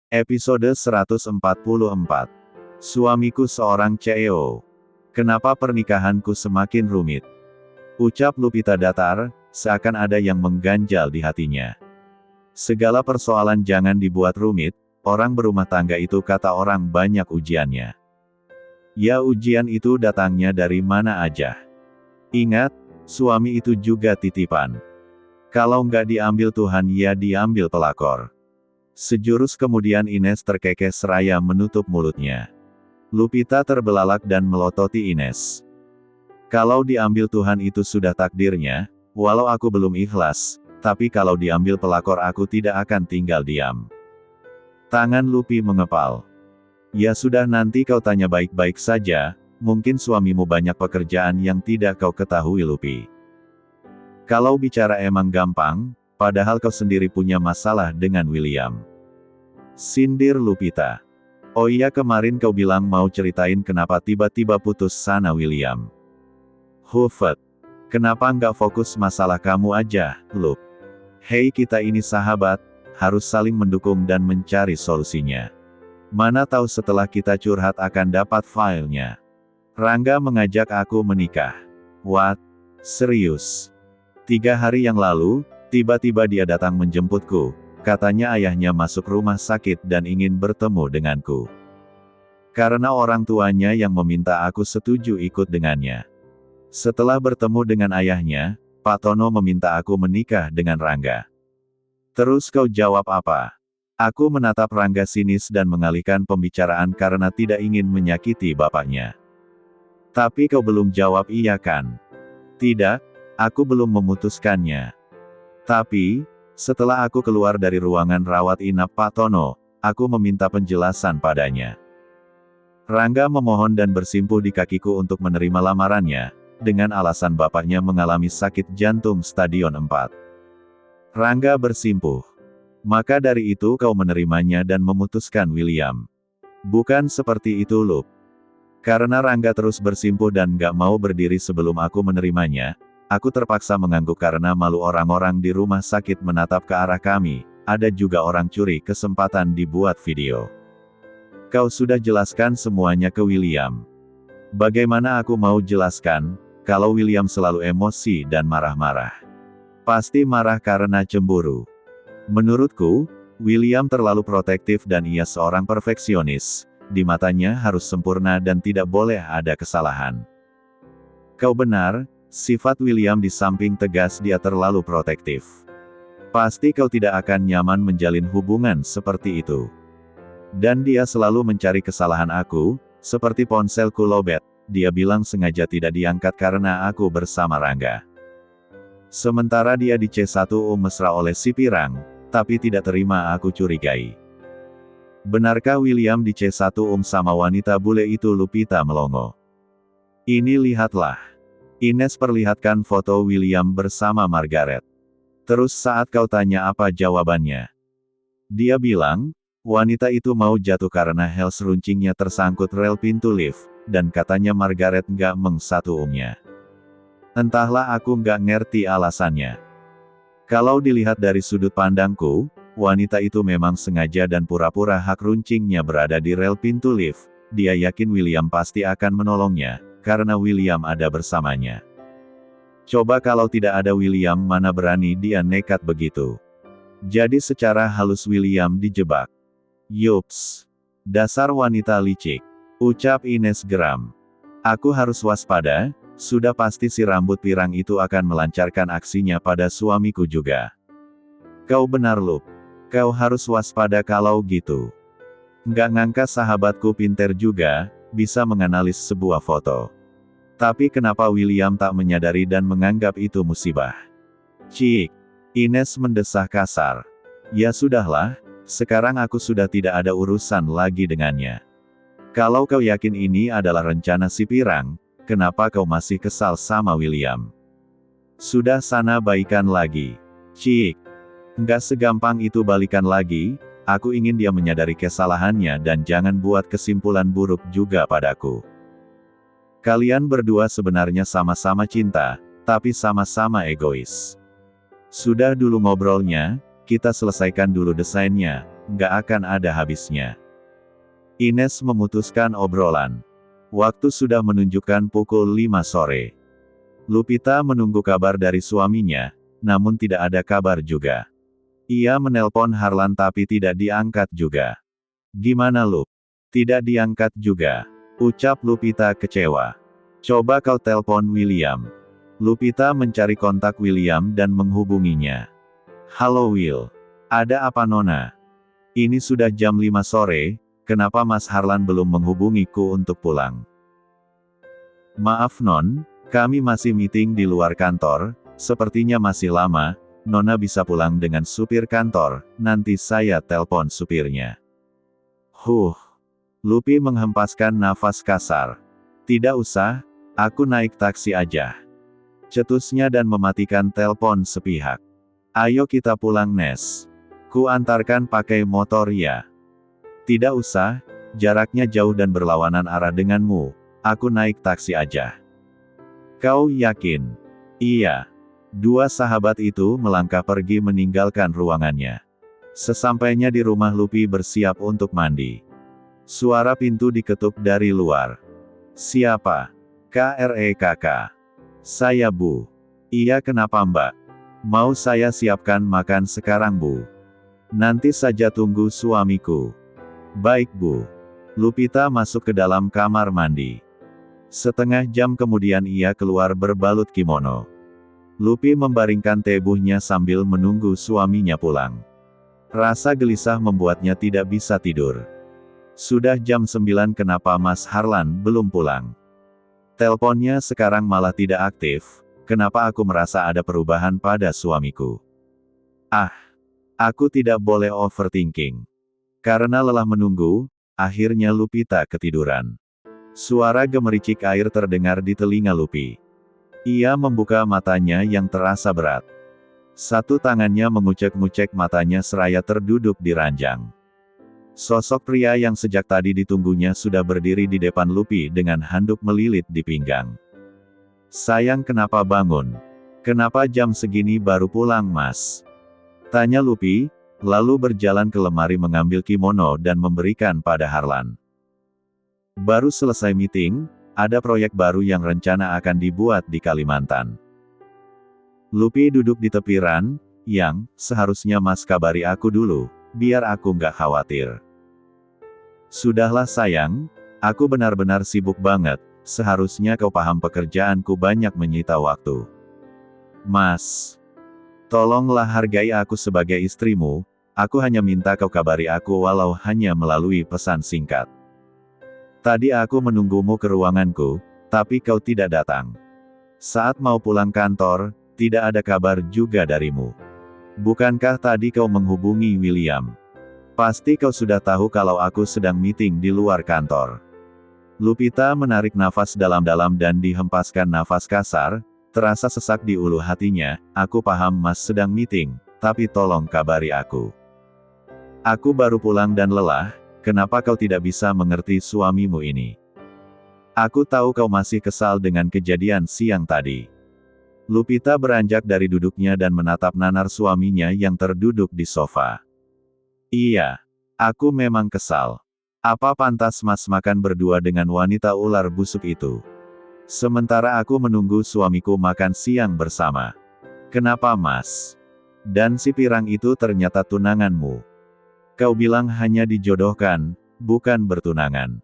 Episode 144. Suamiku seorang CEO. Kenapa pernikahanku semakin rumit? Ucap Lupita datar, seakan ada yang mengganjal di hatinya. Segala persoalan jangan dibuat rumit, orang berumah tangga itu kata orang banyak ujiannya. Ya ujian itu datangnya dari mana aja. Ingat, suami itu juga titipan. Kalau nggak diambil Tuhan ya diambil pelakor. Sejurus kemudian Ines terkekeh seraya menutup mulutnya. Lupita terbelalak dan melototi Ines. Kalau diambil Tuhan itu sudah takdirnya, walau aku belum ikhlas, tapi kalau diambil pelakor aku tidak akan tinggal diam. Tangan Lupi mengepal. Ya sudah nanti kau tanya baik-baik saja, mungkin suamimu banyak pekerjaan yang tidak kau ketahui Lupi. Kalau bicara emang gampang, padahal kau sendiri punya masalah dengan William. Sindir Lupita. Oh iya kemarin kau bilang mau ceritain kenapa tiba-tiba putus sana William. Hufet. Kenapa nggak fokus masalah kamu aja, Lup? Hei kita ini sahabat, harus saling mendukung dan mencari solusinya. Mana tahu setelah kita curhat akan dapat filenya. Rangga mengajak aku menikah. What? Serius? 3 hari yang lalu, tiba-tiba dia datang menjemputku. Katanya ayahnya masuk rumah sakit dan ingin bertemu denganku. Karena orang tuanya yang meminta aku setuju ikut dengannya. Setelah bertemu dengan ayahnya, Pak Tono meminta aku menikah dengan Rangga. Terus kau jawab apa? Aku menatap Rangga sinis dan mengalihkan pembicaraan karena tidak ingin menyakiti bapaknya. Tapi kau belum jawab iya kan? Tidak, aku belum memutuskannya. Tapi, setelah aku keluar dari ruangan rawat inap Pak Tono, aku meminta penjelasan padanya. Rangga memohon dan bersimpuh di kakiku untuk menerima lamarannya, dengan alasan bapaknya mengalami sakit jantung stadion 4. Rangga bersimpuh. Maka dari itu kau menerimanya dan memutuskan William. Bukan seperti itu Lup. Karena Rangga terus bersimpuh dan gak mau berdiri sebelum aku menerimanya, aku terpaksa mengangguk karena malu orang-orang di rumah sakit menatap ke arah kami, ada juga orang curi kesempatan dibuat video. Kau sudah jelaskan semuanya ke William. Bagaimana aku mau jelaskan, kalau William selalu emosi dan marah-marah. Pasti marah karena cemburu. Menurutku, William terlalu protektif dan ia seorang perfeksionis, di matanya harus sempurna dan tidak boleh ada kesalahan. Kau benar. Sifat William di samping tegas dia terlalu protektif. Pasti kau tidak akan nyaman menjalin hubungan seperti itu. Dan dia selalu mencari kesalahan aku, seperti ponselku lobet, dia bilang sengaja tidak diangkat karena aku bersama Rangga. Sementara dia di C1 mesra oleh si Pirang, tapi tidak terima aku curigai. Benarkah William di C1 sama wanita bule itu Lupita melongo? Ini lihatlah. Ines perlihatkan foto William bersama Margaret. Terus saat kau tanya apa jawabannya? Dia bilang, wanita itu mau jatuh karena heels runcingnya tersangkut rel pintu lift, dan katanya Margaret nggak mengsatuumnya. Entahlah aku nggak ngerti alasannya. Kalau dilihat dari sudut pandangku, wanita itu memang sengaja dan pura-pura hak runcingnya berada di rel pintu lift, dia yakin William pasti akan menolongnya. Karena William ada bersamanya. Coba kalau tidak ada William mana berani dia nekat begitu. Jadi secara halus William dijebak. Yups. Dasar wanita licik. Ucap Ines geram. Aku harus waspada, sudah pasti si rambut pirang itu akan melancarkan aksinya pada suamiku juga. Kau benar Lup. Kau harus waspada kalau gitu. Nggak ngangka sahabatku pinter juga, bisa menganalisis sebuah foto. Tapi kenapa William tak menyadari dan menganggap itu musibah? Cik. Ines mendesah kasar. Ya sudahlah, sekarang aku sudah tidak ada urusan lagi dengannya. Kalau kau yakin ini adalah rencana si Pirang, kenapa kau masih kesal sama William? Sudah sana baikan lagi. Cik. Nggak segampang itu balikan lagi, aku ingin dia menyadari kesalahannya dan jangan buat kesimpulan buruk juga padaku. Kalian berdua sebenarnya sama-sama cinta, tapi sama-sama egois. Sudah dulu ngobrolnya, kita selesaikan dulu desainnya, nggak akan ada habisnya. Ines memutuskan obrolan. Waktu sudah menunjukkan pukul 5 sore. Lupita menunggu kabar dari suaminya, namun tidak ada kabar juga. Ia menelpon Harlan tapi tidak diangkat juga. Gimana Lup? Tidak diangkat juga. Ucap Lupita kecewa. Coba kau telpon William. Lupita mencari kontak William dan menghubunginya. Halo Will. Ada apa Nona? Ini sudah jam 5 sore, kenapa Mas Harlan belum menghubungiku untuk pulang? Maaf Non, kami masih meeting di luar kantor, sepertinya masih lama, Nona bisa pulang dengan supir kantor, nanti saya telpon supirnya. Lupi menghempaskan nafas kasar. Tidak usah, aku naik taksi aja. Cetusnya dan mematikan telpon sepihak. Ayo kita pulang Nes. Ku antarkan pakai motor ya. Tidak usah, jaraknya jauh dan berlawanan arah denganmu, aku naik taksi aja. Kau yakin? Iya. Dua sahabat itu melangkah pergi meninggalkan ruangannya. Sesampainya di rumah Lupi bersiap untuk mandi. Suara pintu diketuk dari luar. Siapa? Kakak. Saya Bu. Iya kenapa Mbak? Mau saya siapkan makan sekarang Bu? Nanti saja tunggu suamiku. Baik Bu. Lupita masuk ke dalam kamar mandi. Setengah jam kemudian ia keluar berbalut kimono. Lupi membaringkan tubuhnya sambil menunggu suaminya pulang. Rasa gelisah membuatnya tidak bisa tidur. Sudah jam 9 kenapa Mas Harlan belum pulang? Teleponnya sekarang malah tidak aktif, kenapa aku merasa ada perubahan pada suamiku? Aku tidak boleh overthinking. Karena lelah menunggu, akhirnya Lupita ketiduran. Suara gemericik air terdengar di telinga Lupi. Ia membuka matanya yang terasa berat. Satu tangannya mengucek-ngucek matanya seraya terduduk di ranjang. Sosok pria yang sejak tadi ditunggunya sudah berdiri di depan Lupi dengan handuk melilit di pinggang. Sayang kenapa bangun? Kenapa jam segini baru pulang Mas? Tanya Lupi, lalu berjalan ke lemari mengambil kimono dan memberikan pada Harlan. Baru selesai meeting, ada proyek baru yang rencana akan dibuat di Kalimantan. Lupi duduk di tepiran, yang, seharusnya Mas kabari aku dulu, biar aku nggak khawatir. Sudahlah sayang, aku benar-benar sibuk banget, seharusnya kau paham pekerjaanku banyak menyita waktu. Mas, tolonglah hargai aku sebagai istrimu, aku hanya minta kau kabari aku walau hanya melalui pesan singkat. Tadi aku menunggumu ke ruanganku, tapi kau tidak datang. Saat mau pulang kantor, tidak ada kabar juga darimu. Bukankah tadi kau menghubungi William? Pasti kau sudah tahu kalau aku sedang meeting di luar kantor. Lupita menarik nafas dalam-dalam dan dihempaskan nafas kasar, terasa sesak di ulu hatinya, aku paham Mas sedang meeting, tapi tolong kabari aku. Aku baru pulang dan lelah, kenapa kau tidak bisa mengerti suamimu ini? Aku tahu kau masih kesal dengan kejadian siang tadi. Lupita beranjak dari duduknya dan menatap nanar suaminya yang terduduk di sofa. Iya, aku memang kesal. Apa pantas Mas makan berdua dengan wanita ular busuk itu? Sementara aku menunggu suamiku makan siang bersama. Kenapa Mas? Dan si pirang itu ternyata tunanganmu. Kau bilang hanya dijodohkan, bukan bertunangan.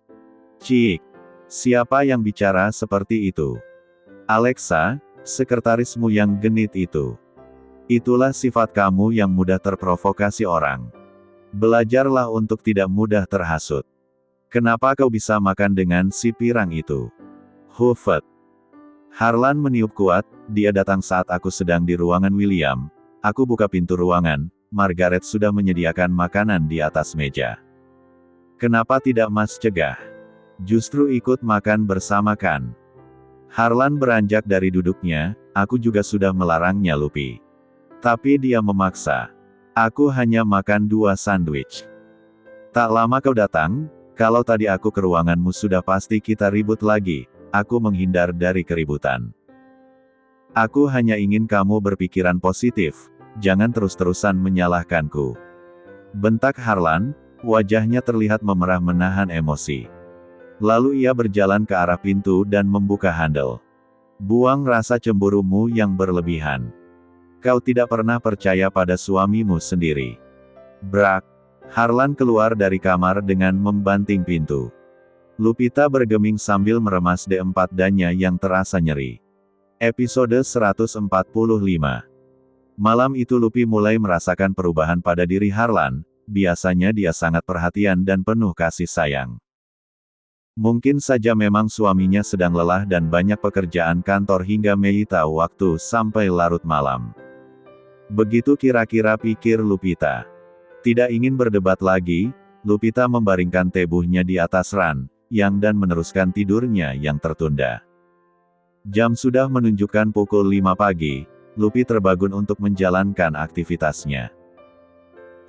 Cik, siapa yang bicara seperti itu? Alexa, sekretarismu yang genit itu. Itulah sifat kamu yang mudah terprovokasi orang. Belajarlah untuk tidak mudah terhasut. Kenapa kau bisa makan dengan si pirang itu? Hufet. Harlan meniup kuat, dia datang saat aku sedang di ruangan William. Aku buka pintu ruangan, Margaret sudah menyediakan makanan di atas meja. Kenapa tidak Mas cegah? Justru ikut makan bersama kan? Harlan beranjak dari duduknya, aku juga sudah melarangnya Lupi. Tapi dia memaksa. Aku hanya makan 2 sandwich. Tak lama kau datang, kalau tadi aku ke ruanganmu sudah pasti kita ribut lagi, aku menghindar dari keributan. Aku hanya ingin kamu berpikiran positif, jangan terus-terusan menyalahkanku. Bentak Harlan, wajahnya terlihat memerah menahan emosi. Lalu ia berjalan ke arah pintu dan membuka handle. Buang rasa cemburumu yang berlebihan. Kau tidak pernah percaya pada suamimu sendiri. Brak. Harlan keluar dari kamar dengan membanting pintu. Lupita bergeming sambil meremas D4 dannya yang terasa nyeri. Episode 145. Malam itu Lupi mulai merasakan perubahan pada diri Harlan, biasanya dia sangat perhatian dan penuh kasih sayang. Mungkin saja memang suaminya sedang lelah dan banyak pekerjaan kantor hingga menyita waktu sampai larut malam. Begitu kira-kira pikir Lupita. Tidak ingin berdebat lagi, Lupita membaringkan tubuhnya di atas ranjang dan meneruskan tidurnya yang tertunda. Jam sudah menunjukkan pukul 5 pagi, Lupi terbangun untuk menjalankan aktivitasnya.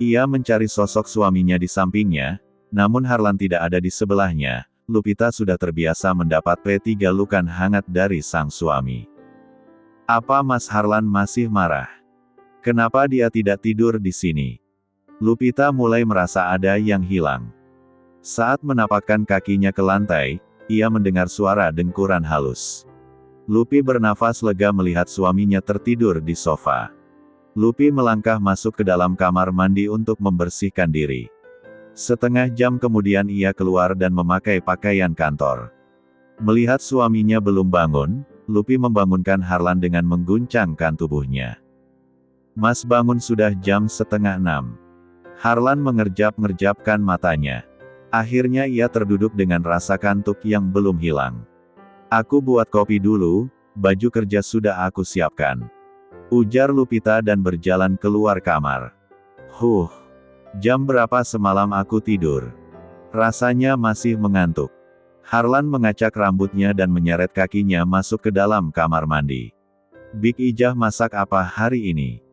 Ia mencari sosok suaminya di sampingnya, namun Harlan tidak ada di sebelahnya. Lupita sudah terbiasa mendapat P3 lukan hangat dari sang suami. Apa Mas Harlan masih marah? Kenapa dia tidak tidur di sini? Lupita mulai merasa ada yang hilang. Saat menapakkan kakinya ke lantai, ia mendengar suara dengkuran halus. Lupi bernafas lega melihat suaminya tertidur di sofa. Lupi melangkah masuk ke dalam kamar mandi untuk membersihkan diri. Setengah jam kemudian ia keluar dan memakai pakaian kantor. Melihat suaminya belum bangun, Lupi membangunkan Harlan dengan mengguncangkan tubuhnya. Mas bangun sudah jam setengah 6. Harlan mengerjap-ngerjapkan matanya. Akhirnya ia terduduk dengan rasa kantuk yang belum hilang. Aku buat kopi dulu, baju kerja sudah aku siapkan. Ujar Lupita dan berjalan keluar kamar. Jam berapa semalam aku tidur? Rasanya masih mengantuk. Harlan mengacak rambutnya dan menyeret kakinya masuk ke dalam kamar mandi. Big Ijah masak apa hari ini?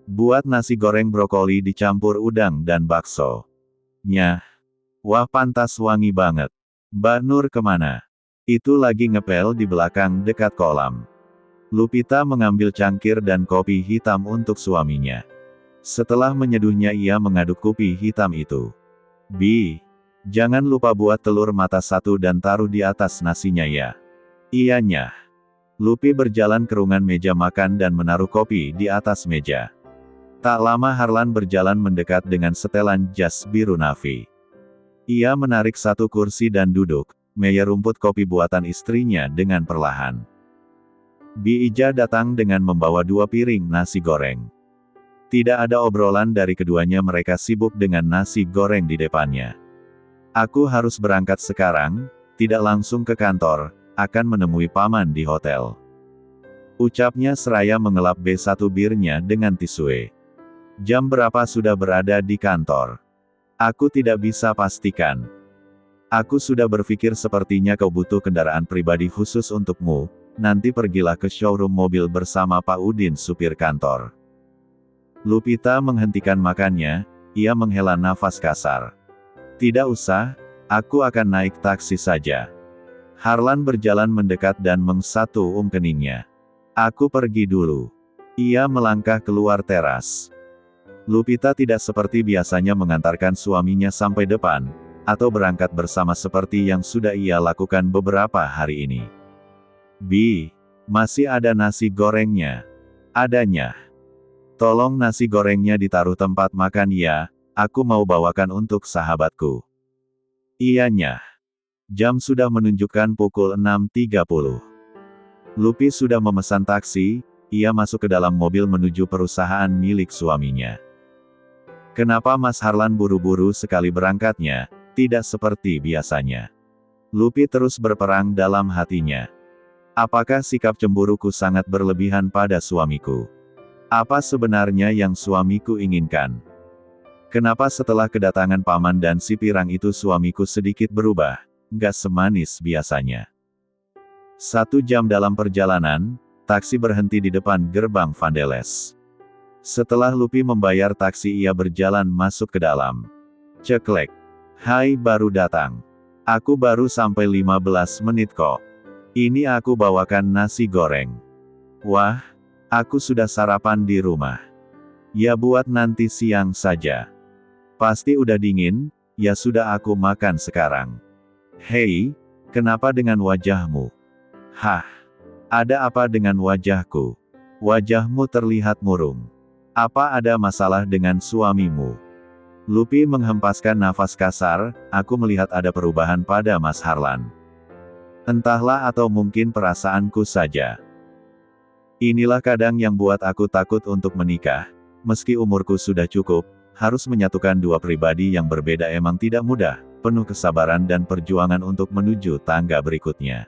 Buat nasi goreng brokoli dicampur udang dan bakso. Nyah. Wah pantas wangi banget. Mbak Nur kemana? Itu lagi ngepel di belakang dekat kolam. Lupita mengambil cangkir dan kopi hitam untuk suaminya. Setelah menyeduhnya ia mengaduk kopi hitam itu. Bi, jangan lupa buat telur mata satu dan taruh di atas nasinya ya. Iya Nyah. Lupi berjalan ke ruangan meja makan dan menaruh kopi di atas meja. Tak lama Harlan berjalan mendekat dengan setelan jas biru navy. Ia menarik satu kursi dan duduk, meja rumput kopi buatan istrinya dengan perlahan. Bi Ija datang dengan membawa 2 piring nasi goreng. Tidak ada obrolan dari keduanya, mereka sibuk dengan nasi goreng di depannya. Aku harus berangkat sekarang, tidak langsung ke kantor, akan menemui paman di hotel. Ucapnya seraya mengelap B1 birnya dengan tisue. Jam berapa sudah berada di kantor? Aku tidak bisa pastikan. Aku sudah berpikir sepertinya kau butuh kendaraan pribadi khusus untukmu, nanti pergilah ke showroom mobil bersama Pak Udin supir kantor. Lupita menghentikan makannya, ia menghela nafas kasar. Tidak usah, aku akan naik taksi saja. Harlan berjalan mendekat dan mengsatu keningnya. Aku pergi dulu. Ia melangkah keluar teras. Lupita tidak seperti biasanya mengantarkan suaminya sampai depan, atau berangkat bersama seperti yang sudah ia lakukan beberapa hari ini. Bi, masih ada nasi gorengnya? Adanya. Tolong nasi gorengnya ditaruh tempat makan ya, aku mau bawakan untuk sahabatku. Iya Nyah. Jam sudah menunjukkan pukul 6.30. Lupi sudah memesan taksi, ia masuk ke dalam mobil menuju perusahaan milik suaminya. Kenapa Mas Harlan buru-buru sekali berangkatnya, tidak seperti biasanya. Lupi terus berperang dalam hatinya. Apakah sikap cemburuku sangat berlebihan pada suamiku? Apa sebenarnya yang suamiku inginkan? Kenapa setelah kedatangan paman dan si pirang itu suamiku sedikit berubah, nggak semanis biasanya? 1 jam dalam perjalanan, taksi berhenti di depan gerbang Vandeles. Setelah Lupi membayar taksi ia berjalan masuk ke dalam. Ceklek. Hai baru datang. Aku baru sampai 15 menit kok. Ini aku bawakan nasi goreng. Wah. Aku sudah sarapan di rumah. Ya buat nanti siang saja. Pasti udah dingin, ya sudah aku makan sekarang. Hei, kenapa dengan wajahmu? Hah? Ada apa dengan wajahku? Wajahmu terlihat murung. Apa ada masalah dengan suamimu? Lupi menghempaskan nafas kasar, aku melihat ada perubahan pada Mas Harlan. Entahlah atau mungkin perasaanku saja. Inilah kadang yang buat aku takut untuk menikah. Meski umurku sudah cukup, harus menyatukan dua pribadi yang berbeda emang tidak mudah, penuh kesabaran dan perjuangan untuk menuju tangga berikutnya.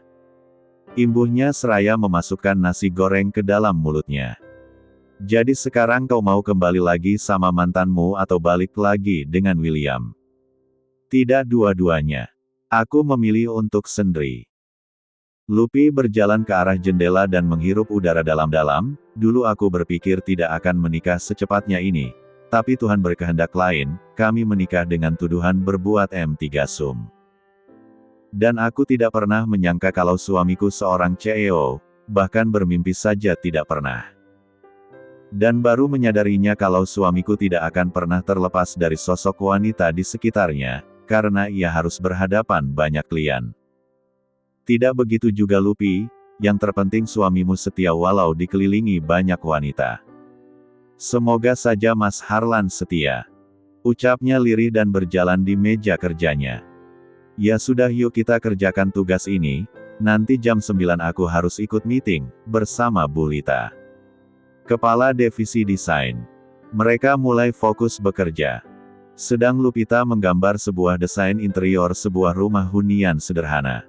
Imbuhnya seraya memasukkan nasi goreng ke dalam mulutnya. Jadi sekarang kau mau kembali lagi sama mantanmu atau balik lagi dengan William? Tidak dua-duanya. Aku memilih untuk sendiri. Lupi berjalan ke arah jendela dan menghirup udara dalam-dalam. Dulu aku berpikir tidak akan menikah secepatnya ini. Tapi Tuhan berkehendak lain, kami menikah dengan tuduhan berbuat M3 sum. Dan aku tidak pernah menyangka kalau suamiku seorang CEO, bahkan bermimpi saja tidak pernah. Dan baru menyadarinya kalau suamiku tidak akan pernah terlepas dari sosok wanita di sekitarnya, karena ia harus berhadapan banyak klien. Tidak begitu juga Lupi, yang terpenting suamimu setia walau dikelilingi banyak wanita. Semoga saja Mas Harlan setia. Ucapnya lirih dan berjalan di meja kerjanya. Ya sudah yuk kita kerjakan tugas ini, nanti jam 9 aku harus ikut meeting, bersama Bu Lita. Kepala Divisi Desain. Mereka mulai fokus bekerja. Sedang Lupita menggambar sebuah desain interior sebuah rumah hunian sederhana.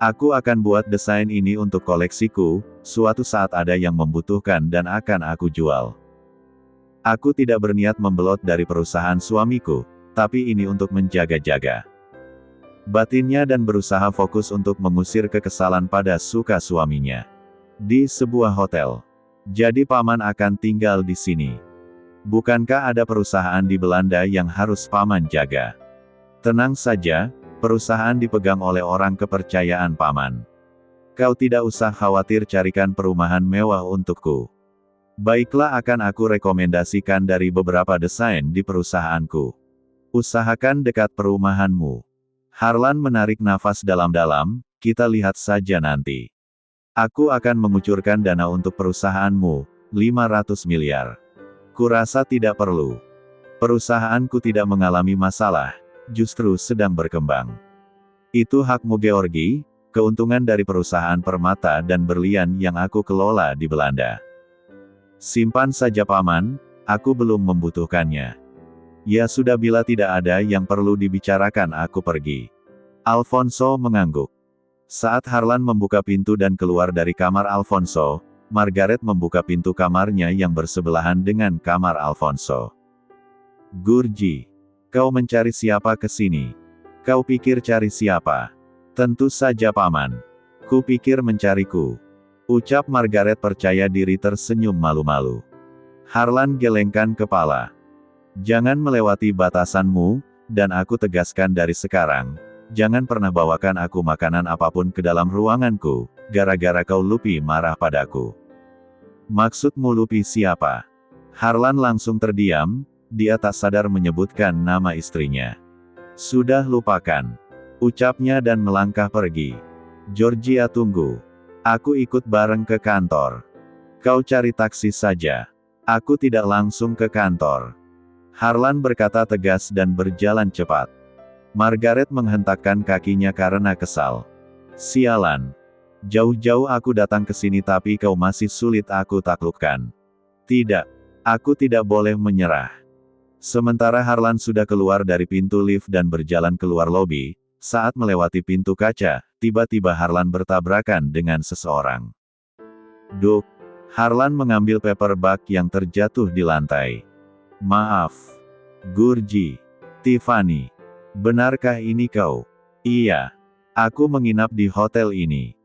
Aku akan buat desain ini untuk koleksiku, suatu saat ada yang membutuhkan dan akan aku jual. Aku tidak berniat membelot dari perusahaan suamiku, tapi ini untuk menjaga-jaga batinnya dan berusaha fokus untuk mengusir kekesalan pada suka suaminya. Di sebuah hotel. Jadi paman akan tinggal di sini. Bukankah ada perusahaan di Belanda yang harus paman jaga? Tenang saja, perusahaan dipegang oleh orang kepercayaan paman. Kau tidak usah khawatir carikan perumahan mewah untukku. Baiklah akan aku rekomendasikan dari beberapa desain di perusahaanku. Usahakan dekat perumahanmu. Harlan menarik nafas dalam-dalam, kita lihat saja nanti. Aku akan mengucurkan dana untuk perusahaanmu, 500 miliar. Kurasa tidak perlu. Perusahaanku tidak mengalami masalah, justru sedang berkembang. Itu hakmu Georgi, keuntungan dari perusahaan permata dan berlian yang aku kelola di Belanda. Simpan saja paman, aku belum membutuhkannya. Ya sudah bila tidak ada yang perlu dibicarakan aku pergi. Alfonso mengangguk. Saat Harlan membuka pintu dan keluar dari kamar Alfonso, Margaret membuka pintu kamarnya yang bersebelahan dengan kamar Alfonso. Gurji, kau mencari siapa ke sini? Kau pikir cari siapa? Tentu saja paman. Ku pikir mencariku. Ucap Margaret percaya diri tersenyum malu-malu. Harlan gelengkan kepala. Jangan melewati batasanmu, dan aku tegaskan dari sekarang. Jangan pernah bawakan aku makanan apapun ke dalam ruanganku, gara-gara kau Lupi marah padaku. Maksudmu Lupi siapa? Harlan langsung terdiam, dia tak sadar menyebutkan nama istrinya. Sudah lupakan. Ucapnya dan melangkah pergi. Georgia tunggu. Aku ikut bareng ke kantor. Kau cari taksi saja. Aku tidak langsung ke kantor. Harlan berkata tegas dan berjalan cepat. Margaret menghentakkan kakinya karena kesal. Sialan. Jauh-jauh aku datang ke sini tapi kau masih sulit aku taklukkan. Tidak. Aku tidak boleh menyerah. Sementara Harlan sudah keluar dari pintu lift dan berjalan keluar lobi, saat melewati pintu kaca, tiba-tiba Harlan bertabrakan dengan seseorang. Duk. Harlan mengambil paperback yang terjatuh di lantai. Maaf. Gurji. Tiffany. Benarkah ini kau? Iya. Aku menginap di hotel ini.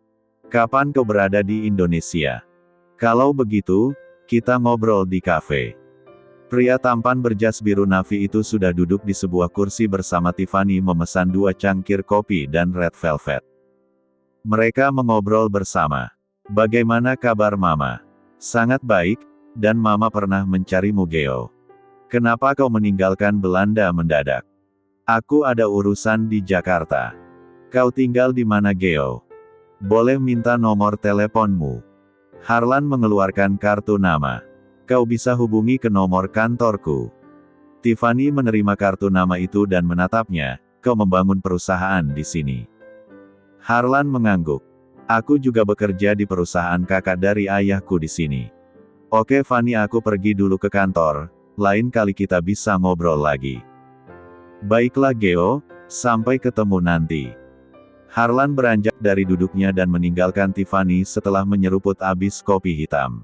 Kapan kau berada di Indonesia? Kalau begitu, kita ngobrol di kafe. Pria tampan berjas biru navy itu sudah duduk di sebuah kursi bersama Tiffany memesan 2 cangkir kopi dan red velvet. Mereka mengobrol bersama. Bagaimana kabar Mama? Sangat baik, dan Mama pernah mencarimu Geo. Kenapa kau meninggalkan Belanda mendadak? Aku ada urusan di Jakarta. Kau tinggal di mana Geo? Boleh minta nomor teleponmu? Harlan mengeluarkan kartu nama. Kau bisa hubungi ke nomor kantorku. Tiffany menerima kartu nama itu dan menatapnya. Kau membangun perusahaan di sini. Harlan mengangguk. Aku juga bekerja di perusahaan kakak dari ayahku di sini. Oke Fanny, aku pergi dulu ke kantor. Lain kali kita bisa ngobrol lagi. Baiklah Geo, sampai ketemu nanti. Harlan beranjak dari duduknya dan meninggalkan Tiffany setelah menyeruput abis kopi hitam.